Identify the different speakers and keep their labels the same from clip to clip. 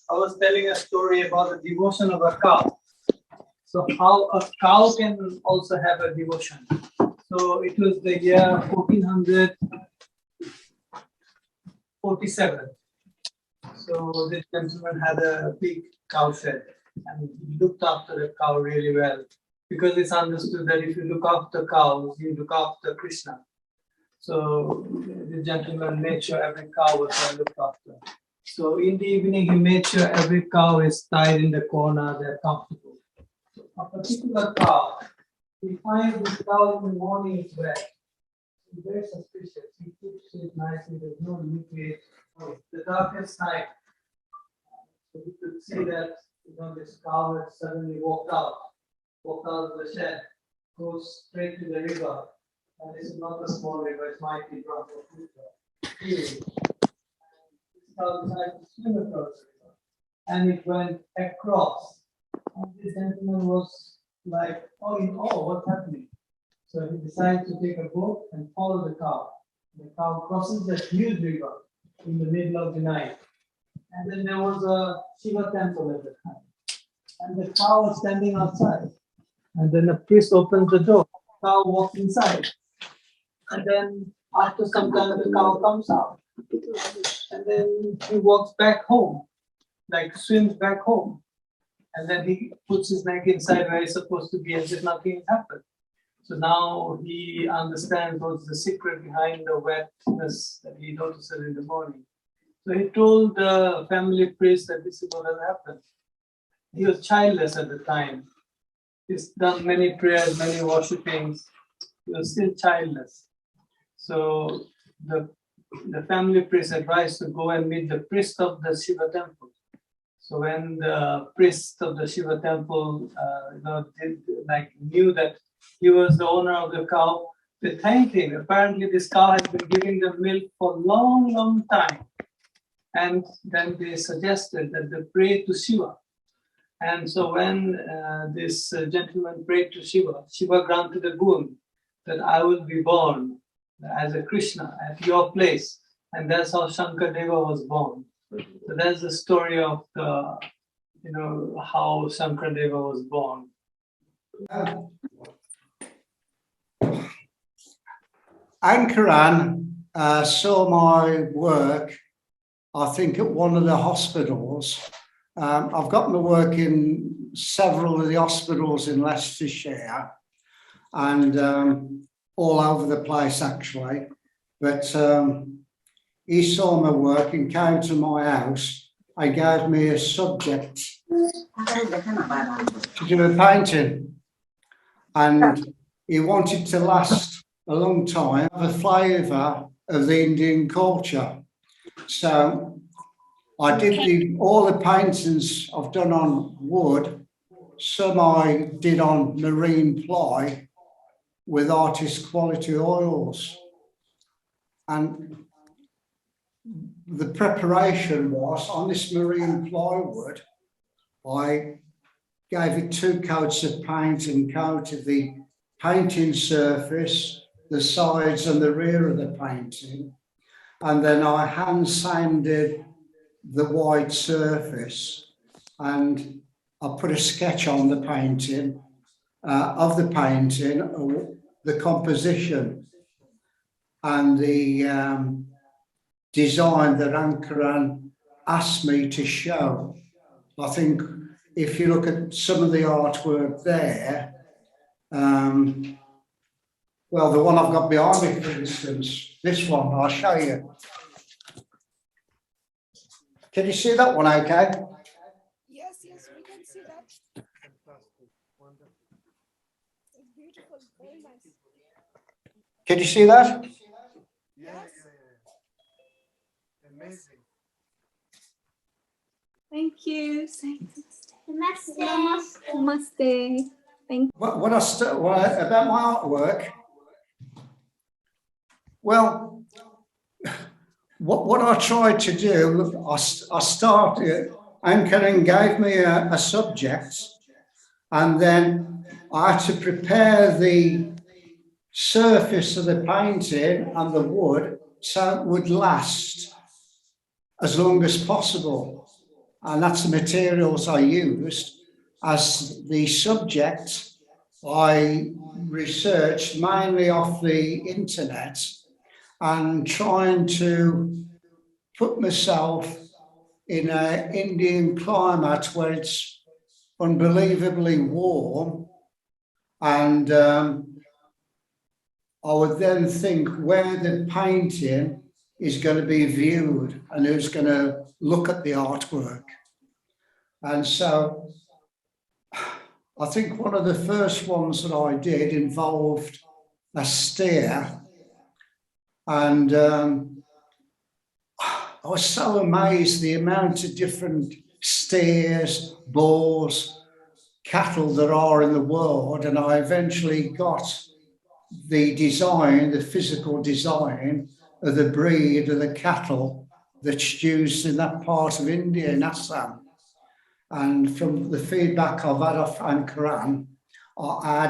Speaker 1: I was telling a story about the devotion of a cow. So how a cow can also have a devotion. So it was the year 1447. So this gentleman had a big cow shed and he looked after the cow really well, because it's understood that if you look after cows, you look after Krishna. So the gentleman made sure every cow was well looked after. So in the evening, he made sure every cow is tied in the corner, they're comfortable. A particular cow, we find this cow in the morning is wet. It's very suspicious. He keeps it nicely, there's no leakage. The darkest night, so we could see that this cow had suddenly walked out of the shed, goes straight to the river. And this is not a small river, it's mighty broad of river. This cow decided to swim across the river. And it went across. And this gentleman was like, what's happening? So he decided to take a boat and follow the cow. The cow crosses that huge river in the middle of the night. And then there was a Shiva temple at the time. And the cow was standing outside. And then the priest opens the door. The cow walks inside. And then after some time, the cow comes out. And then he walks back home, like swims back home. And then he puts his neck inside where he's supposed to be as if nothing happened. So now he understands what's the secret behind the wetness that he notices in the morning. So he told the family priest that this is what has happened. He was childless at the time. He's done many prayers, many worshipings. He was still childless. So the family priest advised to go and meet the priest of the Shiva temple. So when the priest of the Shiva temple knew that he was the owner of the cow, they thanked him. Apparently this cow had been giving them milk for a long, long time. And then they suggested that they pray to Shiva. And so when this gentleman prayed to Shiva, Shiva granted a boon that I will be born as a Krishna at your place. And that's how Sankardeva was born. So that's the story of how Sankardeva was born.
Speaker 2: Ankaran saw my work, I think, at one of the hospitals. I've got my work in several of the hospitals in Leicestershire and all over the place, actually. But he saw my work and came to my house and gave me a subject to do a painting. And he wanted to last a long time, have a flavour of the Indian culture. So I did all the paintings I've done on wood. Some I did on marine ply with artist quality oils. And the preparation was on this marine plywood, I gave it 2 coats of paint and coated the painting surface, the sides and the rear of the painting. And then I hand sanded the white surface and I put a sketch on the painting, the composition and the design that Ankaran asked me to show. I think if you look at some of the artwork there, well, the one I've got behind me, for instance, this one, I'll show you. Can you see that one okay?
Speaker 3: Yes, we can see that. It's beautiful, very nice.
Speaker 2: Can you see that?
Speaker 3: Yes.
Speaker 4: Amazing.
Speaker 5: Thank you.
Speaker 6: Namaste.
Speaker 5: Namaste. Thank you.
Speaker 2: About my artwork, well, what I tried to do, I started, Ankaran gave me a subject, and then I had to prepare the surface of the painting and the wood so it would last as long as possible. and that's the materials I used. As the subject, I researched mainly off the internet and trying to put myself in an Indian climate where it's unbelievably warm, and I would then think where the painting is going to be viewed and who's going to look at the artwork. And so I think one of the first ones that I did involved a stair, and I was so amazed the amount of different steers, bulls, cattle there are in the world, and I eventually got the design, the physical design of the breed of the cattle that's used in that part of India, in Assam. And from the feedback I've had off Ankaran, I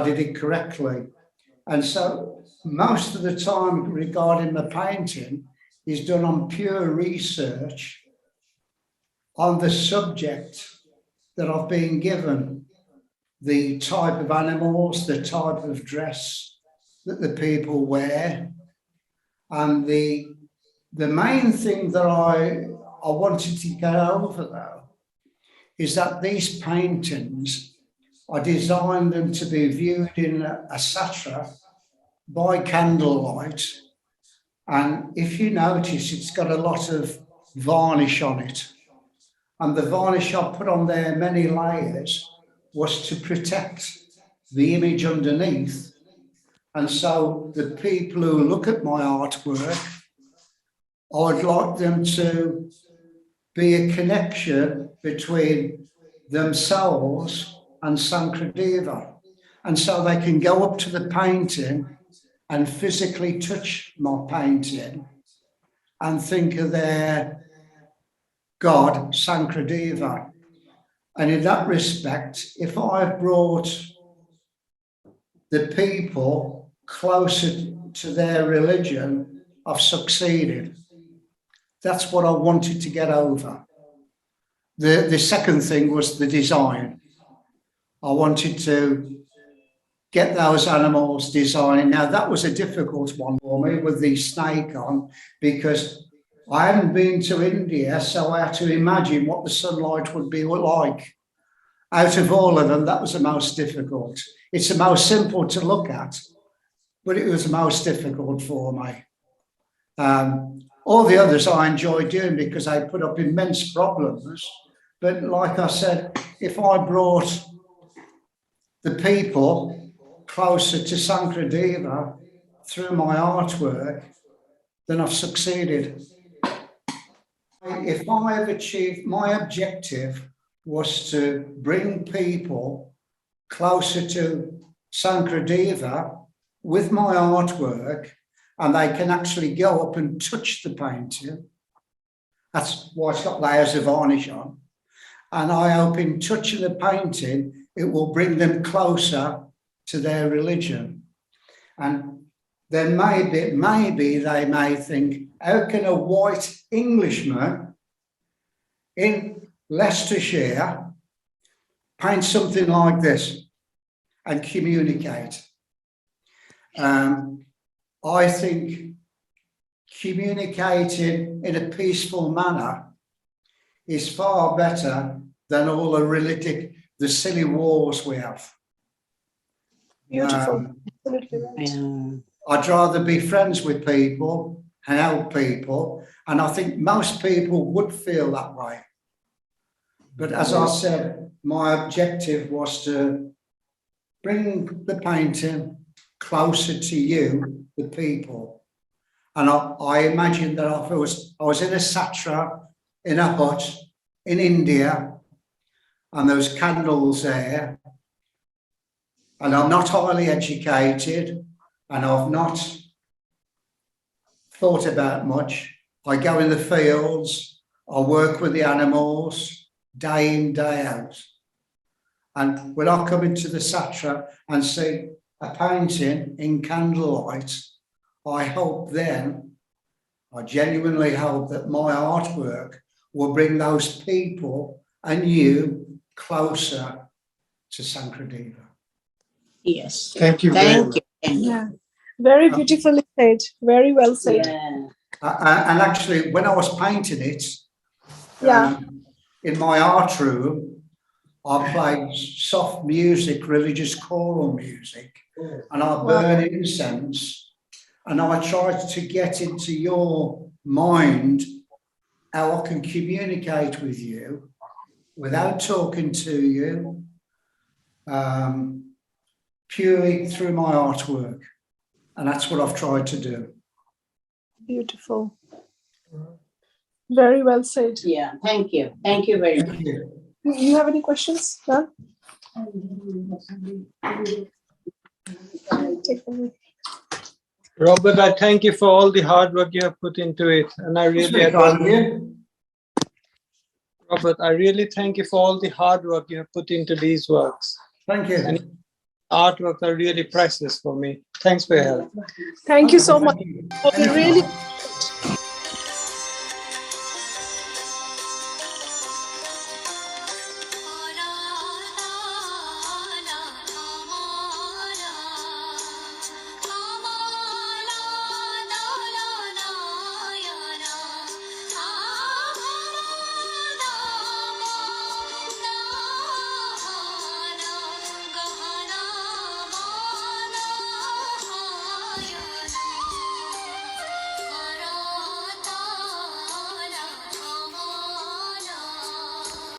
Speaker 2: did it correctly. And so most of the time regarding the painting is done on pure research on the subject that I've been given, the type of animals, the type of dress that the people wear. And the main thing that I wanted to get over though, is that these paintings, I designed them to be viewed in a satra by candlelight. And if you notice, it's got a lot of varnish on it. And the varnish I put on there, many layers, was to protect the image underneath. And so the people who look at my artwork, I would like them to be a connection between themselves and Sankardeva. And so they can go up to the painting and physically touch my painting and think of their God, Sankardeva. And in that respect, if I brought the people closer to their religion, I've succeeded. That's what I wanted to get over. The second thing was the design. I wanted to get those animals designed. Now, that was a difficult one for me with the snake on, because I hadn't been to India, so I had to imagine what the sunlight would be like. Out of all of them, that was the most difficult. It's the most simple to look at, but it was the most difficult for me. All the others I enjoyed doing because they put up immense problems. But like I said, if I brought the people closer to Sankardeva through my artwork, then I've succeeded. If I have achieved, my objective was to bring people closer to Sankardeva with my artwork, and they can actually go up and touch the painting. That's why it's got layers of varnish on. And I hope in touching the painting, it will bring them closer to their religion. And then maybe they may think, how can a white Englishman in Leicestershire paint something like this and communicate? I think communicating in a peaceful manner is far better than all the silly wars we have.
Speaker 3: Beautiful. Absolutely right.
Speaker 2: I'd rather be friends with people and help people, and I think most people would feel that way. But as I said, my objective was to bring the painting closer to you, the people. And I imagined that if I was in a satra, in a hut, in India, and there was candles there, and I'm not highly educated, and I've not thought about much. I go in the fields, I work with the animals, day in, day out. And when I come into the satra and see a painting in candlelight, I hope then, I genuinely hope that my artwork will bring those people and you closer to Sankardeva.
Speaker 4: Yes.
Speaker 1: Thank you very
Speaker 4: Thank
Speaker 1: much.
Speaker 4: you. Thank you.
Speaker 3: Yeah. Very beautifully said. Very well said.
Speaker 4: Yeah.
Speaker 2: And actually, when I was painting it,
Speaker 3: Yeah.
Speaker 2: in my art room, I played soft music, religious choral music, and I burn incense, and I tried to get into your mind how I can communicate with you without talking to you, purely through my artwork. And that's what I've tried to do.
Speaker 3: Beautiful. Very well said.
Speaker 4: Yeah. Thank you. Thank you very much.
Speaker 2: Thank you.
Speaker 3: You have any questions? None? Take away.
Speaker 1: Robert, I thank you for all the hard work you have put into it. And I really
Speaker 2: It's very kind of you.
Speaker 1: Robert, I really thank you for all the hard work you have put into these works.
Speaker 2: Thank you.
Speaker 1: And artworks are really priceless for me. Thanks for your help.
Speaker 3: Thank you so much.
Speaker 2: Thank you.
Speaker 3: We really